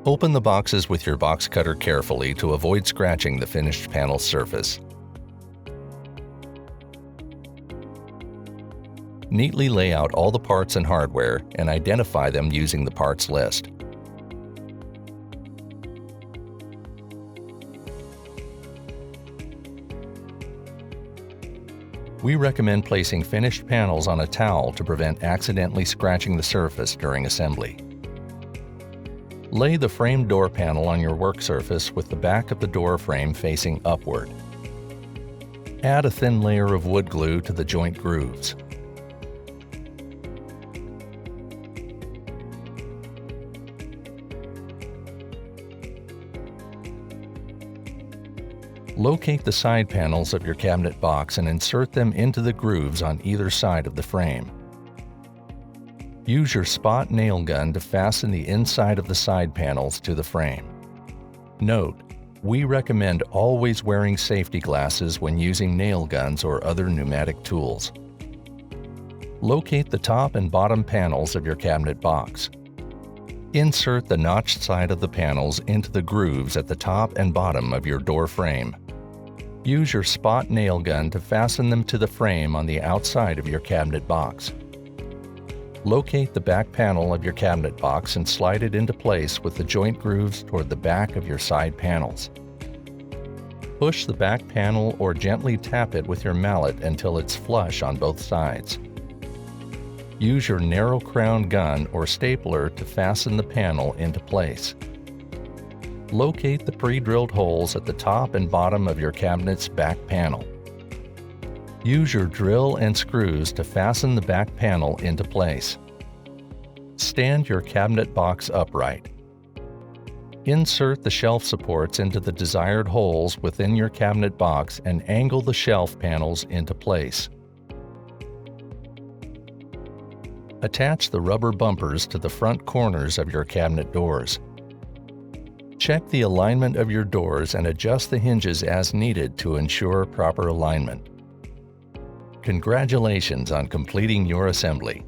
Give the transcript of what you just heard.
Open the boxes with your box cutter carefully to avoid scratching the finished panel surface. Neatly lay out all the parts and hardware and identify them using the parts list. We recommend placing finished panels on a towel to prevent accidentally scratching the surface during assembly. Lay the framed door panel on your work surface with the back of the door frame facing upward. Add a thin layer of wood glue to the joint grooves. Locate the side panels of your cabinet box and insert them into the grooves on either side of the frame. Use your spot nail gun to fasten the inside of the side panels to the frame. Note, we recommend always wearing safety glasses when using nail guns or other pneumatic tools. Locate the top and bottom panels of your cabinet box. Insert the notched side of the panels into the grooves at the top and bottom of your door frame. Use your spot nail gun to fasten them to the frame on the outside of your cabinet box. Locate the back panel of your cabinet box and slide it into place with the joint grooves toward the back of your side panels. Push the back panel or gently tap it with your mallet until it's flush on both sides. Use your narrow crown gun or stapler to fasten the panel into place. Locate the pre-drilled holes at the top and bottom of your cabinet's back panel. Use your drill and screws to fasten the back panel into place. Stand your cabinet box upright. Insert the shelf supports into the desired holes within your cabinet box and angle the shelf panels into place. Attach the rubber bumpers to the front corners of your cabinet doors. Check the alignment of your doors and adjust the hinges as needed to ensure proper alignment. Congratulations on completing your assembly.